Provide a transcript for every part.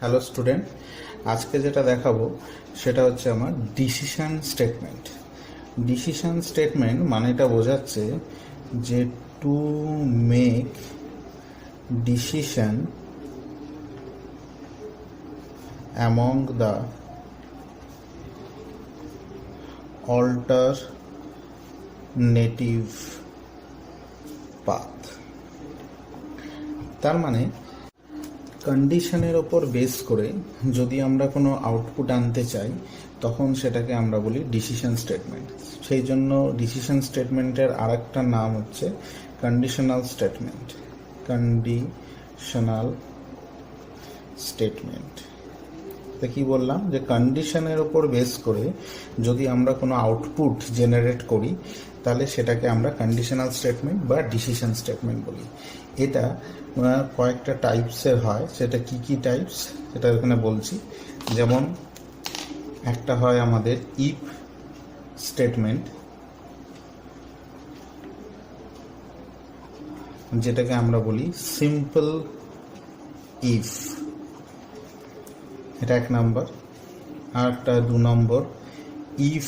Hello student, আজকে যেটা দেখাবো সেটা হচ্ছে আমার ডিসিশন স্টেটমেন্ট। ডিসিশন স্টেটমেন্ট মানেটা বোঝাচ্ছে যে to make decision among the alternative path. তার মানে কন্ডিশনের ওপর বেস করে যদি আমরা কোনো আউটপুট আনতে চাই তখন সেটাকে আমরা বলি ডিসিশন স্টেটমেন্ট। সেই জন্য ডিসিশন স্টেটমেন্টের আরেকটা নাম হচ্ছে কন্ডিশনাল স্টেটমেন্ট। কন্ডিশনাল স্টেটমেন্ট তো কি বললাম যে কন্ডিশনের ওপর বেস করে যদি আমরা কোনো আউটপুট জেনারেট করি তাহলে সেটাকে আমরা কন্ডিশনাল স্টেটমেন্ট বা ডিসিশন স্টেটমেন্ট বলি। এটা কয়েকটা টাইপসের হয়, সেটা কি কি টাইপস সেটা এখানে বলছি। যেমন একটা হয় আমাদের ইফ স্টেটমেন্ট, যেটাকে আমরা বলি সিম্পল ইফ, এটা এক নম্বর। আর একটা 2 নম্বর ইফ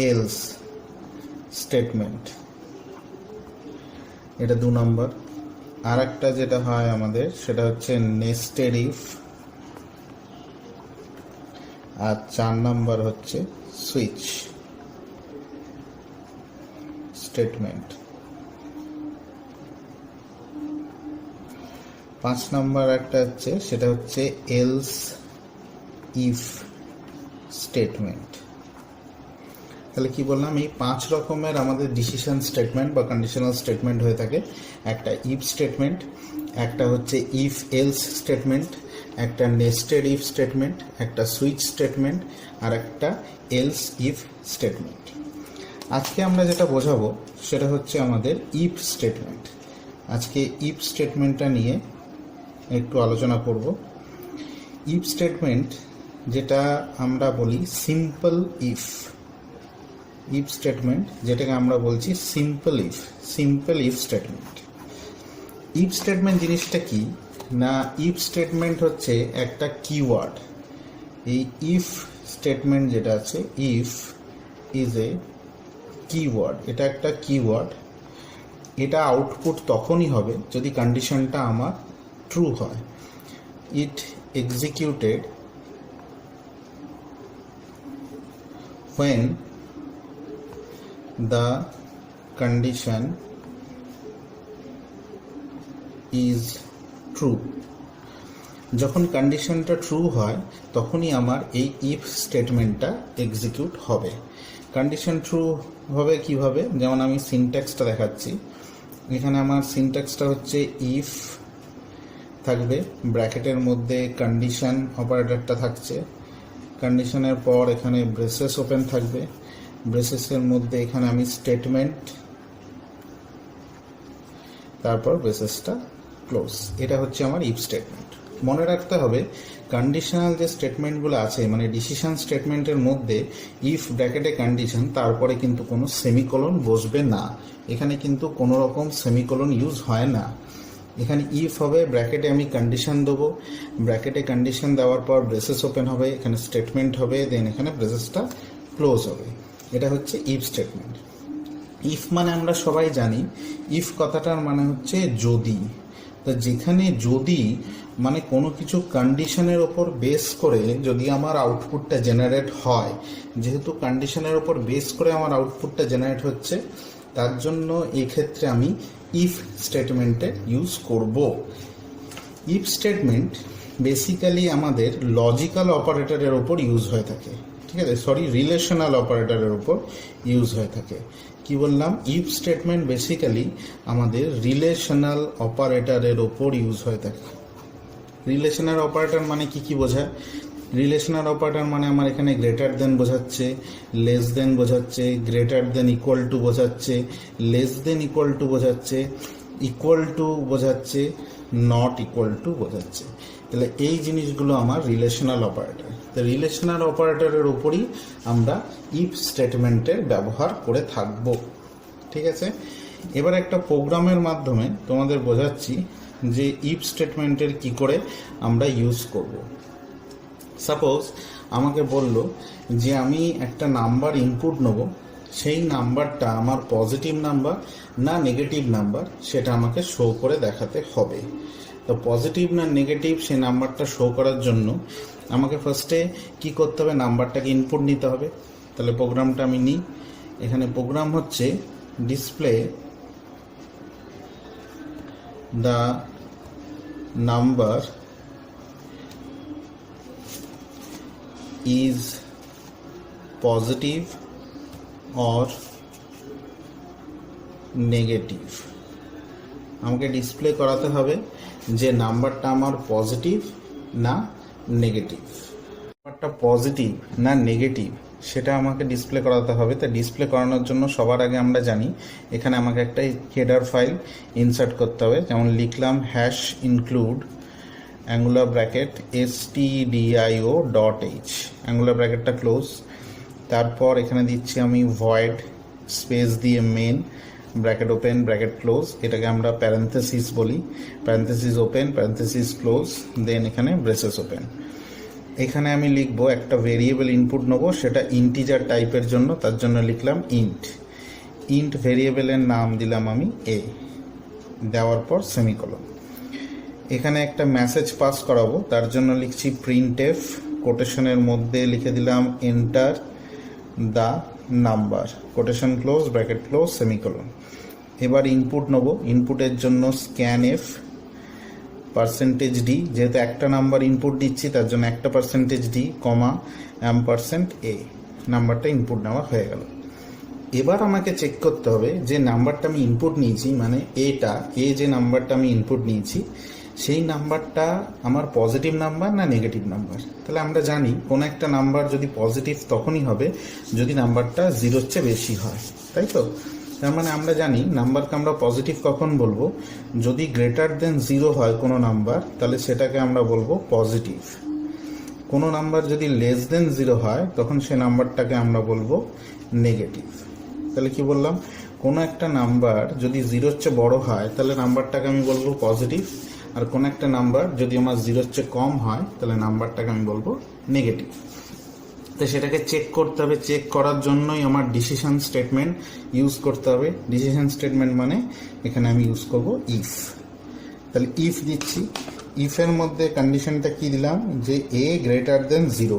এলস স্টেটমেন্ট, এটা 2 নম্বর। আর একটা যেটা হয় আমাদের সেটা হচ্ছে নেস্টেড ইফ। আর 4 নম্বর হচ্ছে সুইচ স্টেটমেন্ট। 5 নম্বর একটা হচ্ছে সেটা হচ্ছে এলস ইফ স্টেটমেন্ট। তাহলে কি বললাম, এই 5 রকমের আমাদের ডিসিশন স্টেটমেন্ট বা কন্ডিশনাল স্টেটমেন্ট হয়ে থাকে। একটা ইফ স্টেটমেন্ট, একটা হচ্ছে ইফ এলস স্টেটমেন্ট, একটা নেস্টেড ইফ স্টেটমেন্ট, একটা সুইচ স্টেটমেন্ট, আর একটা এলস ইফ স্টেটমেন্ট। আজকে আমরা যেটা বোঝাবো সেটা হচ্ছে আমাদের ইফ স্টেটমেন্ট। আজকে ইফ স্টেটমেন্টটা নিয়ে একটু আলোচনা করব। ইফ স্টেটমেন্ট যেটা আমরা বলি সিম্পল ইফ, ইফ স্টেটমেন্ট যেটাকে আমরা বলছি simple if statement. If statement জিনিসটা কি না, ইফ স্টেটমেন্ট হচ্ছে একটা কিওয়ার্ড। এই ইফ স্টেটমেন্ট যেটা আছে, ইফ ইজ এ কিওয়ার্ড, এটা একটা কিওয়ার্ড। এটা আউটপুট তখনই হবে যদি কন্ডিশনটা আমার ট্রু হয়। ইট executed when the condition is true। যখন কন্ডিশনটা ট্রু হয় তখনই আমার এই ইফ স্টেটমেন্টটা এক্সিকিউট হবে। কন্ডিশন ট্রু হবে কিভাবে, যেমন আমি সিনট্যাক্সটা দেখাচ্ছি। এখানে আমার সিনট্যাক্সটা হচ্ছে ইফ থাকবে, ব্র্যাকেটের মধ্যে কন্ডিশন অপারেটরটা থাকছে, কন্ডিশনের পর এখানে ব্রেসেস ওপেন থাকবে, ব্রেসেসের মধ্যে এখানে আমি স্টেটমেন্ট, তারপর ব্রেসেসটা ক্লোজ। এটা হচ্ছে আমার ইফ স্টেটমেন্ট। মনে রাখতে হবে কন্ডিশনাল যে স্টেটমেন্টগুলো আছে মানে ডিসিশন স্টেটমেন্টের মধ্যে ইফ ব্র্যাকেটে কন্ডিশন, তারপরে কিন্তু কোনো সেমিকোলন বসবে না। এখানে কিন্তু কোনো রকম সেমিকোলন ইউজ হয় না। এখানে ইফ হবে, ব্র্যাকেটে আমি কন্ডিশন দেবো, ব্র্যাকেটে কন্ডিশন দেওয়ার পর ব্রেসেস ওপেন হবে, এখানে স্টেটমেন্ট হবে, দেন এখানে ব্রেসেসটা ক্লোজ হবে। এটা হচ্ছে ইফ স্টেটমেন্ট। ইফ মানে আমরা সবাই জানি, ইফ কথাটার মানে হচ্ছে যদি। তো যেখানে যদি মানে কোনো কিছু কন্ডিশনের ওপর বেস করে যদি আমার আউটপুটটা জেনারেট হয়, যেহেতু কন্ডিশনের ওপর বেস করে আমার আউটপুটটা জেনারেট হচ্ছে, তার জন্য এই ক্ষেত্রে আমি ইফ স্টেটমেন্টে ইউজ করব। ইফ স্টেটমেন্ট বেসিক্যালি আমাদের লজিক্যাল অপারেটরের ওপর ইউজ হয়ে থাকে, ঠিক আছে, রিলেশনাল অপারেটরের ওপর ইউজ হয়ে থাকে। কি বললাম, ইফ স্টেটমেন্ট বেসিক্যালি আমাদের রিলেশনাল অপারেটরের ওপর ইউজ হয়ে থাকে। রিলেশনাল অপারেটর মানে কি বোঝায়? রিলেশনাল অপারেটর মানে আমার এখানে গ্রেটার দেন বোঝাচ্ছে, লেস দেন বোঝাচ্ছে, গ্রেটার দেন ইকুয়াল টু বোঝাচ্ছে, লেস দেন ইকুয়াল টু বোঝাচ্ছে, ইকুয়াল টু বোঝাচ্ছে, নট ইকুয়াল টু বোঝাচ্ছে। তাহলে এই জিনিসগুলো আমার রিলেশনাল অপারেটর। তো রিলেশনাল অপারেটরের উপরই আমরা ইফ স্টেটমেন্টের ব্যবহার করে থাকব, ঠিক আছে। এবার একটা প্রোগ্রামের মাধ্যমে তোমাদের বোঝাচ্ছি যে ইফ স্টেটমেন্টের কি করে আমরা ইউজ করব। সাপোজ আমাকে বলল যে আমি একটা নাম্বার ইনপুট নেব, সেই নাম্বারটা আমার পজিটিভ নাম্বার না নেগেটিভ নাম্বার সেটা আমাকে শো করে দেখাতে হবে। তো পজিটিভ না নেগেটিভ সেই নাম্বারটা শো করার জন্য আমাকে ফার্স্টে কি করতে হবে, নাম্বারটাকে ইনপুট নিতে হবে। তাহলে প্রোগ্রামটা আমি নিই, এখানে প্রোগ্রাম হচ্ছে display the number is positive or negative. আমাকে ডিসপ্লে করাতে হবে যে নাম্বারটা আমার পজিটিভ না নেগেটিভ। নাম্বারটা পজিটিভ না নেগেটিভ সেটা আমাকে ডিসপ্লে করাতে হবে। তা ডিসপ্লে করানোর জন্য সবার আগে আমরা জানি এখানে আমাকে একটা হেডার ফাইল ইনসার্ট করতে হবে। যেমন লিখলাম hash include angular bracket stdio.h, angular ব্র্যাকেটটা ক্লোজ। তারপর এখানে দিচ্ছি আমি ভয়েড স্পেস দিয়ে main, bracket open bracket close, এটাকে আমরা প্যারেন্থেসিস বলি, parenthesis open parenthesis close, then এখানে ব্রেসেস ওপেন। এখানে আমি লিখবো একটা ভেরিয়েবল ইনপুট নেবো, সেটা ইন্টিজার টাইপের জন্য, তার জন্য লিখলাম ইন্ট ভেরিয়েবলের নাম দিলাম আমি এ, দেওয়ার পর সেমিকলন। এখানে একটা মেসেজ পাস করাবো, তার জন্য লিখছি প্রিন্টএফ, কোটেশনের মধ্যে লিখে দিলাম enter the number, quotation close bracket close semicolon. এবার ইনপুট নেব, ইনপুটের জন্য স্ক্যানএফ %d, যেহেতু একটা নাম্বার ইনপুট দিচ্ছি তার জন্য একটা %d, কমা %a, নাম্বারটা ইনপুট নেওয়া হয়ে গেল। এবার আমাকে চেক করতে হবে যে নাম্বারটা আমি ইনপুট নিয়েছি, মানে যে নাম্বারটা আমি ইনপুট নিয়েছি সেই নাম্বারটা আমার পজিটিভ নাম্বার না নেগেটিভ নাম্বার। তাহলে আমরা জানি কোনো একটা নাম্বার যদি পজিটিভ তখনই হবে যদি নাম্বারটা 0-র চেয়ে বেশি হয়, তাই তো? তার মানে আমরা জানি নাম্বারকে আমরা পজিটিভ কখন বলবো, যদি গ্রেটার দেন 0 হয় কোনো নাম্বার তাহলে সেটাকে আমরা বলবো পজিটিভ। কোনো নাম্বার যদি লেস দেন 0 হয় তখন সে নাম্বারটাকে আমরা বলবো নেগেটিভ। তাহলে কি বললাম, কোনো একটা নাম্বার যদি 0-র চেয়ে বড় হয় তাহলে নাম্বারটাকে আমি বলবো পজিটিভ, আর কোনো একটা নাম্বার যদি আমার 0-র চেয়ে কম হয় তাহলে নাম্বারটাকে আমি বলবো নেগেটিভ। তো সেটাকে চেক করতে হবে, চেক করার জন্যই আমার ডিসিশন স্টেটমেন্ট ইউজ করতে হবে। ডিসিশন স্টেটমেন্ট মানে এখানে আমি ইউজ করব ইফ। তাহলে ইফ দিচ্ছি, ইফের মধ্যে কন্ডিশনটা কি দিলাম, যে এ গ্রেটার দেন 0।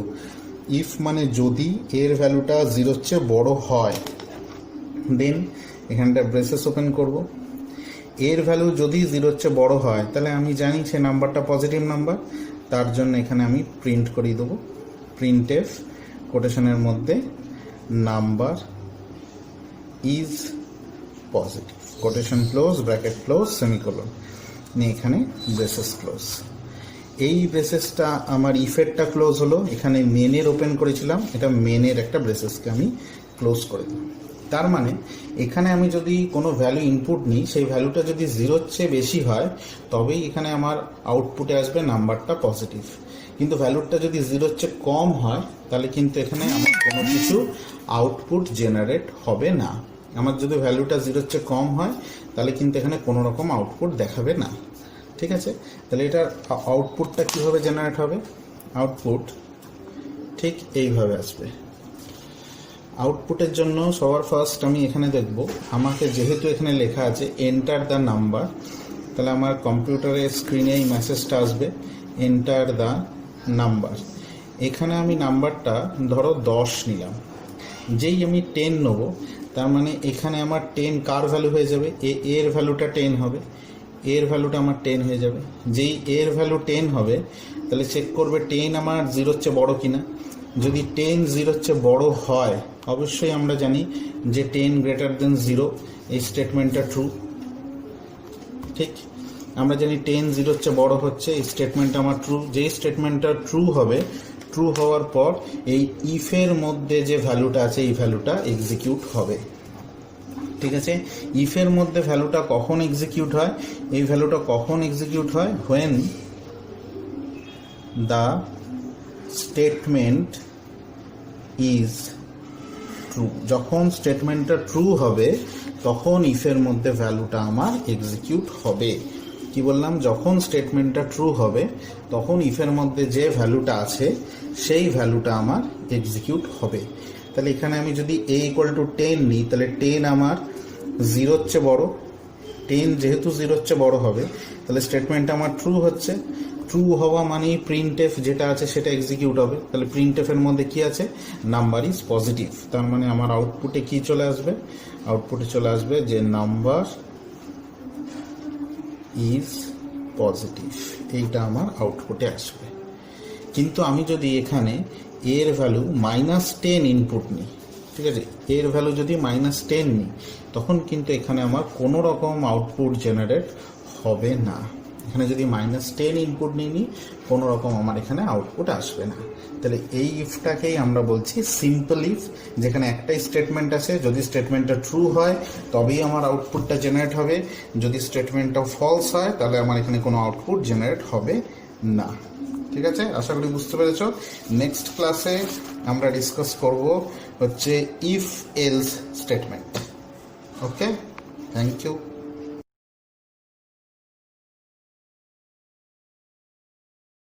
ইফ মানে যদি এর ভ্যালুটা 0-র চেয়ে বড় হয়, দেন এখানটা ব্রেসেস ওপেন করব। এর ভ্যালু যদি 0-র চেয়ে বড় হয় তাহলে আমি জানি সে নাম্বারটা পজিটিভ নাম্বার, তার জন্য এখানে আমি প্রিন্ট করিয়ে দেবো প্রিন্টএফ, কোটেশনের মধ্যে number is positive, quotation close bracket close semicolon, নিয়ে এখানে ব্রেসেস ক্লোজ। এই ব্রেসেসটা আমার ইফেরটা ক্লোজ হলো, এখানে মেনের ওপেন করেছিলাম, এটা মেনের একটা ব্রেসেসকে আমি ক্লোজ করে দিলাম। তার মানে এখানে আমি যদি কোনো ভ্যালু ইনপুট নিই সেই ভ্যালুটা যদি 0-র চেয়ে বেশি হয় তবেই এখানে আমার আউটপুটে আসবে নাম্বারটা পজিটিভ, কিন্তু ভ্যালুটা যদি 0-র চেয়ে কম হয় তাহলে কিন্তু এখানে আমার কোনো কিছু আউটপুট জেনারেট হবে না। আমার যদি ভ্যালুটা 0-র চেয়ে কম হয় তাহলে কিন্তু এখানে কোনো রকম আউটপুট দেখাবে না, ঠিক আছে? তাহলে এটার আউটপুটটা কীভাবে জেনারেট হবে, আউটপুট ঠিক এইভাবে আসবে। আউটপুটের জন্য সবার ফার্স্ট আমি এখানে দেখব, আমাকে যেহেতু এখানে লেখা আছে এন্টার দ্য নাম্বার, তাহলে আমার কম্পিউটারের স্ক্রিনে এই মেসেজটা আসবে এন্টার দ্য নাম্বার। এখানে আমি নাম্বারটা ধরো 10 নিলাম, যেই আমি 10 নেব তার মানে এখানে আমার 10 কার ভ্যালু হয়ে যাবে, এর ভ্যালুটা 10 হবে, এর ভ্যালুটা আমার 10 হয়ে যাবে। যেই এর ভ্যালু 10 হবে তাহলে চেক করবে 10 আমার 0-র চেয়ে বড় কিনা। যদি 10 0-র চেয়ে বড় হয় অবশ্যই আমরা জানি যে 10 গ্রেটার দেন 0, এই স্টেটমেন্টটা ট্রু, ঠিক? আমরা জানি 10 0-র চেয়ে বড় হচ্ছে, এই স্টেটমেন্টটা আমার ট্রু। যেই স্টেটমেন্টটা ট্রু হবে, ট্রু হওয়ার পর এই ইফের মধ্যে যে ভ্যালুটা আছে এই ভ্যালুটা এক্সিকিউট হবে, ঠিক আছে? ইফের মধ্যে ভ্যালুটা কখন এক্সিকিউট হয়, এই ভ্যালুটা কখন এক্সিকিউট হয়, when the statement is true. যখন স্টেটমেন্টটা ট্রু হবে তখন ইফের মধ্যে ভ্যালুটা আমার এক্সিকিউট হবে। কি বললাম, যখন স্টেটমেন্টটা ট্রু হবে তখন ইফের মধ্যে যে ভ্যালুটা আছে সেই ভ্যালুটা আমার এক্সিকিউট হবে। তাহলে এখানে আমি যদি a ইকুয়াল টু 10 নিই, তাহলে 10 আমার 0-র চেয়ে বড়। 10 যেহেতু 0-র চেয়ে বড় হবে, তাহলে স্টেটমেন্টটা আমার ট্রু হচ্ছে। ট্রু হওয়া মানেই প্রিন্ট এফ যেটা আছে সেটা এক্সিকিউট হবে। তাহলে প্রিন্ট এফের মধ্যে কি আছে, নাম্বার ইজ পজিটিভ। তার মানে আমার আউটপুটে কি চলে আসবে, আউটপুটে চলে আসবে যে নাম্বার ইজ পজিটিভ, এইটা আমার আউটপুটে আসবে। কিন্তু আমি যদি এখানে এর ভ্যালু -10 ইনপুট নিই, ঠিক আছে, এর ভ্যালু যদি -10 নিই, তখন কিন্তু এখানে আমার কোনো রকম আউটপুট জেনারেট হবে না। এখানে যদি -10 ইনপুট নিই, কোনো রকম আমার এখানে আউটপুট আসবে না। তাহলে এই ইফটাকেই আমরা বলছি সিম্পল ইফ, যেখানে একটাই স্টেটমেন্ট আছে। যদি স্টেটমেন্টটা ট্রু হয় তবেই আমার আউটপুটটা জেনারেট হবে, যদি স্টেটমেন্টটা ফলস হয় তাহলে আমার এখানে কোনো আউটপুট জেনারেট হবে না। ঠিক আছে, আশা করি বুঝতে পেরেছ। নেক্সট ক্লাসে আমরা ডিসকাস করব হচ্ছে if else statement. Okay, thank you.